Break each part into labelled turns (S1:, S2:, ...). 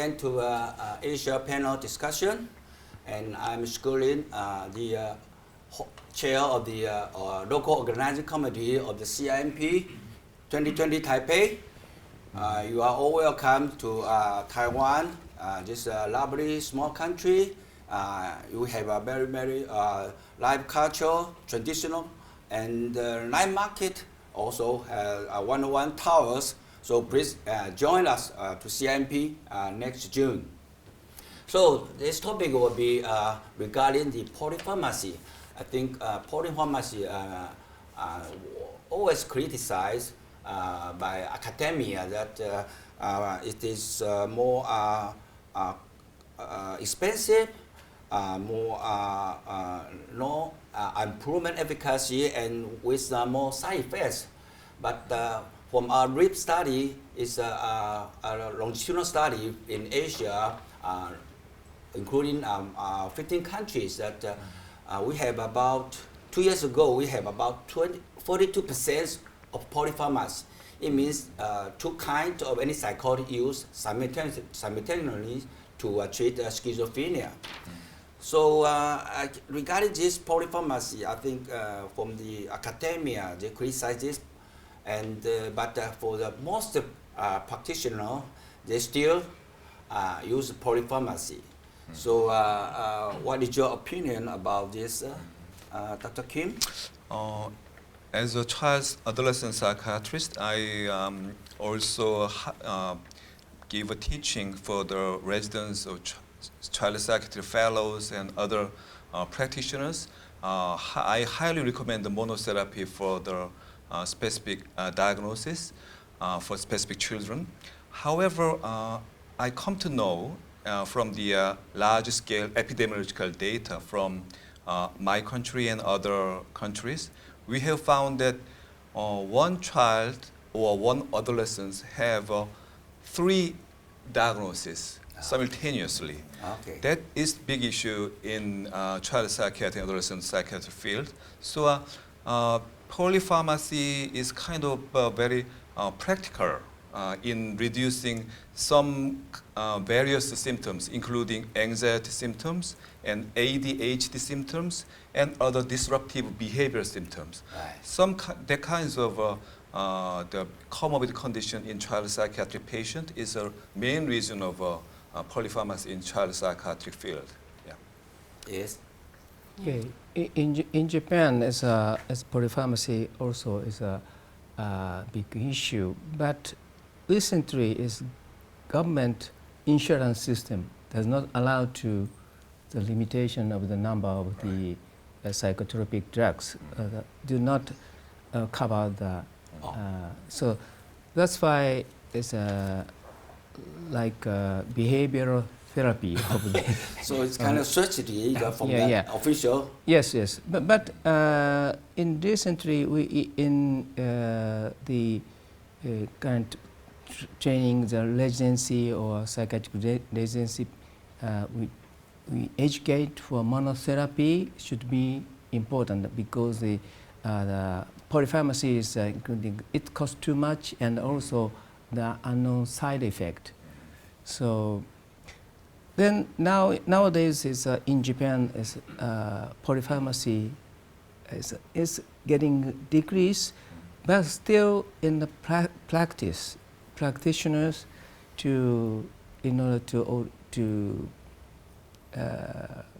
S1: again to Asia panel discussion, and I'm Shih-Ku, the chair of the local organizing committee of the CINP 2020 Taipei. You are all welcome to Taiwan, this lovely small country. You have a very, very live culture, traditional, and night market also has 101 towers. So please join us to CINP next June. So this topic will be regarding the polypharmacy. I think polypharmacy always criticized by academia that it is more expensive, more no improvement efficacy, and with more side effects. But from our RIP study, it's a longitudinal study in Asia, including 15 countries, that we have about, 2 years ago, we have about 42% of polypharmacy. It means two kinds of antipsychotic used simultaneously to treat schizophrenia. So regarding this polypharmacy, I think from the academia, they criticize this, and but for the most practitioners, they still use polypharmacy. So what is your opinion about this, Dr. Kim?
S2: As a child adolescent psychiatrist, I also give a teaching for the residents of child psychiatric fellows and other practitioners. I highly recommend the monotherapy for the specific diagnosis for specific children. However, I come to know from the large-scale epidemiological data from my country and other countries, we have found that one child or one adolescent have 3 diagnoses simultaneously.
S1: Okay.
S2: That is big issue in child psychiatry and adolescent psychiatry field. So polypharmacy is kind of very practical in reducing some various symptoms, including anxiety symptoms and ADHD symptoms and other disruptive behavior symptoms.
S1: Right.
S2: The kinds of the comorbid condition in child psychiatric patient is a main reason of polypharmacy in child psychiatric field. Yeah.
S1: Yes.
S3: Okay. In Japan, as polypharmacy also is a big issue, but recently is government insurance system does not allow to the limitation of the number of the psychotropic drugs that do not cover the so that's why it's like behavioral therapy of the
S1: So it's kind of subsidy from the official.
S3: Yes, yes, but in recently we in the current training, the residency or psychiatric residency, we educate for monotherapy should be important because the polypharmacy is including it costs too much and also the unknown side effect. So then nowadays is in Japan is polypharmacy is getting decreased, but still in the practice, practitioners in order to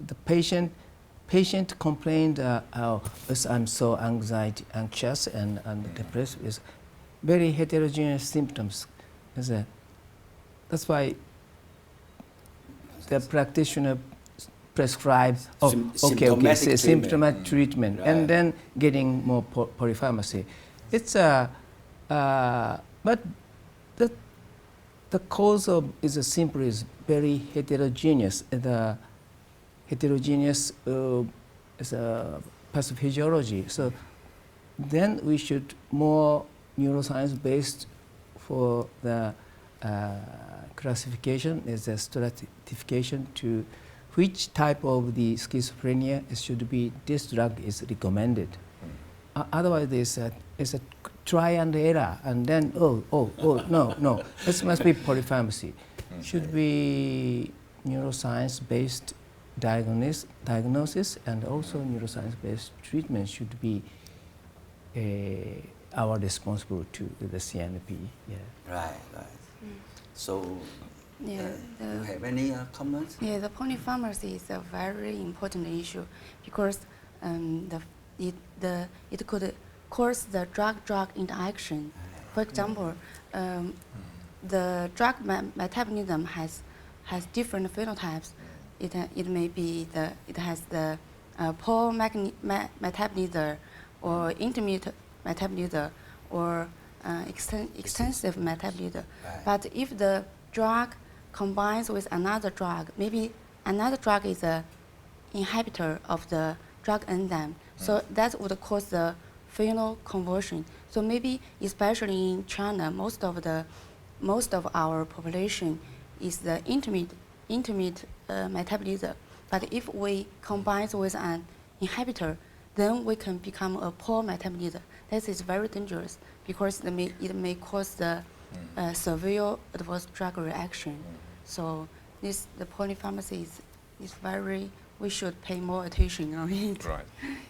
S3: the patient complained, oh, I'm so anxious and depressed, is very heterogeneous symptoms. That's why the practitioner prescribes symptomatic treatment, right, and then getting more polypharmacy. It's but the cause of is simply is very heterogeneous. The heterogeneous is a pathophysiology. So then we should more neuroscience based for the classification, is a stratification to which type of the schizophrenia should be, this drug is recommended. Otherwise, it's a try and error, and then no, this must be polypharmacy. should be neuroscience-based diagnosis and also neuroscience-based treatment should be our responsibility to the CNP. Yeah.
S1: Right. So,
S4: Yeah,
S1: you have any comments?
S4: Yeah, the polypharmacy is a very important issue because it could cause the drug-drug interaction. For example, the drug metabolism has different phenotypes. It may be it has the poor metabolism or intermediate metabolism or extensive metabolism.
S1: Right.
S4: But if the drug combines with another drug, maybe another drug is an inhibitor of the drug enzyme, so that would cause the phenol conversion. So maybe, especially in China, most of our population is the intermediate metabolism. But if we combine with an inhibitor, then we can become a poor metabolism. This is very dangerous because it may cause the severe adverse drug reaction. So the polypharmacy is very, we should pay more attention on it.
S2: Right.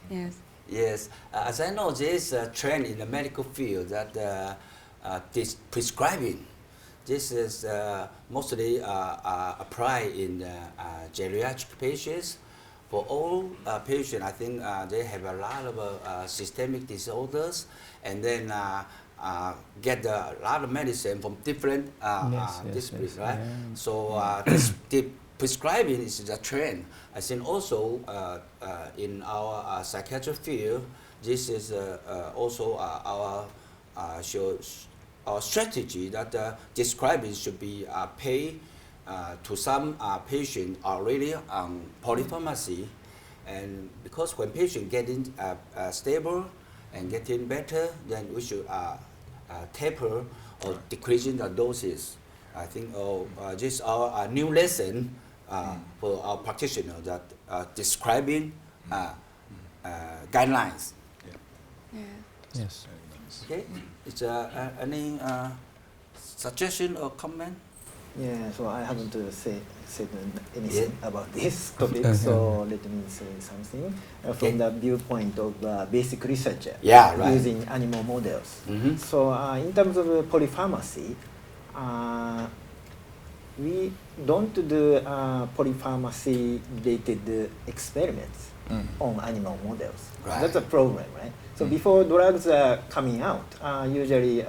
S4: Yes.
S1: Yes, as I know, there is a trend in the medical field that this prescribing. This is mostly applied in geriatric patients. For all patients, I think they have a lot of systemic disorders, and then get a lot of medicine from different disciplines, right?
S3: Yeah.
S1: So the prescribing is a trend. I think also in our psychiatric field, this is also our strategy that prescribing should be paid to some patients already on polypharmacy, and because when patient getting stable and getting better, then we should taper or decreasing the doses. I think this is our new lesson for our practitioners that describing guidelines.
S4: Yeah.
S3: Yes.
S1: Okay, is any suggestion or comment?
S5: Yeah, so I haven't said anything
S1: Yeah.
S5: about this topic,
S3: Okay.
S5: so let me say something from the viewpoint of basic researcher
S1: Yeah, right.
S5: using animal models.
S1: Mm-hmm.
S5: So in terms of polypharmacy, we don't do polypharmacy-related experiments on animal models.
S1: Right.
S5: That's a problem, right? So before drugs are coming out, usually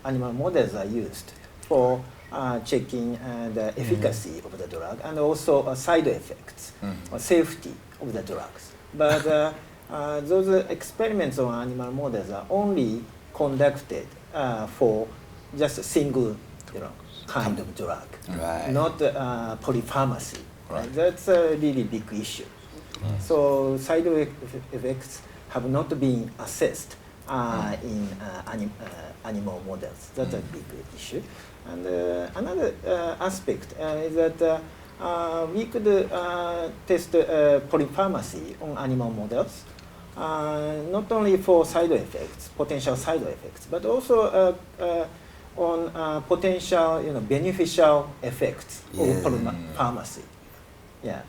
S5: animal models are used for checking the efficacy of the drug and also side effects or safety of the drugs. But those experiments on animal models are only conducted for just a single kind of drug,
S1: Right.
S5: not polypharmacy.
S2: Right.
S5: That's a really big issue. So side effects have not been assessed in animal models. That's a big issue. And another aspect is that we could test polypharmacy on animal models, not only for side effects, potential side effects, but also on potential beneficial effects of polypharmacy. Yeah,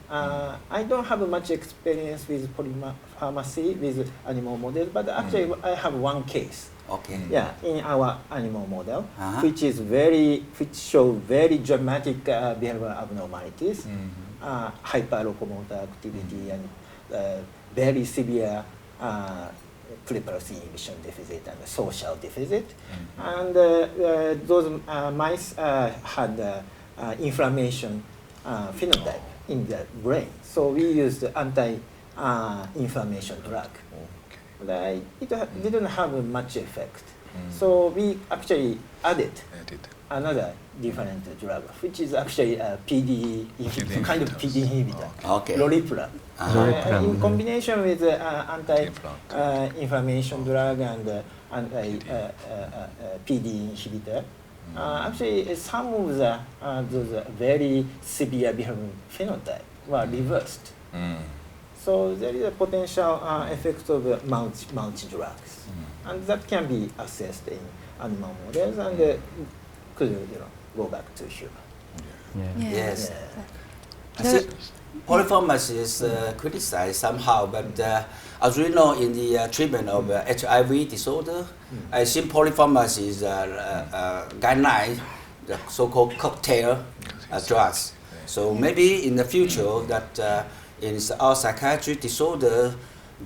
S5: I don't have much experience with polypharmacy with animal models, but actually I have one case.
S1: Okay.
S5: Yeah, in our animal model,
S1: Uh-huh.
S5: which show very dramatic behavioral abnormalities, hyperlocomotor activity, and very severe preparatory inhibition deficit and social deficit. And those mice had inflammation phenotype in the brain. So we used anti-inflammation drug. But it didn't have much effect. So we actually added another different drug, which is actually a PD inhibitor, kind of PD inhibitor,
S1: Okay.
S5: Loriplan.
S3: Loriplan,
S5: In combination with anti-inflammation drug and anti-PD inhibitor, actually some of those very severe behavioral phenotype were reversed. So there is a potential effect of multi drugs, and that can be assessed in animal models and could go back to human.
S3: Yeah.
S1: Yes. I
S4: There-
S1: think polypharmacy is criticized somehow, but as we know in the treatment of HIV disorder, I think polypharmacy is guideline, the so-called cocktail drugs. So maybe in the future that in our psychiatric disorder,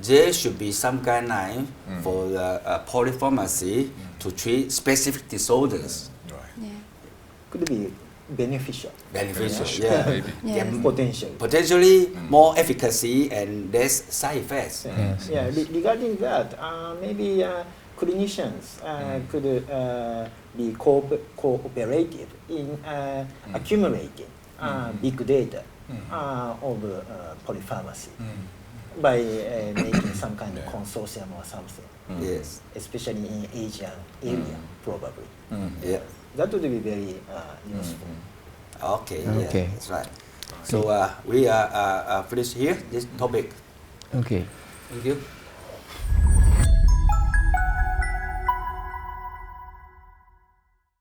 S1: there should be some guideline for polypharmacy to treat specific disorders.
S2: Right.
S4: Yeah.
S5: Could be beneficial.
S1: Beneficial,
S2: Yeah,
S1: yeah.
S2: maybe.
S4: Yes.
S5: Potential.
S1: Potentially more efficacy and less side effects.
S3: Yes,
S5: Yeah,
S3: yes.
S5: regarding that, maybe clinicians could be cooperative in accumulating big data of polypharmacy by making some kind of consortium or something,
S1: Yes.
S5: especially in Asian area, probably.
S1: Yeah.
S5: That would be very useful.
S1: Okay.
S3: Okay.
S1: Yeah, that's right. So we are finished here. This topic.
S3: Okay.
S1: Thank you.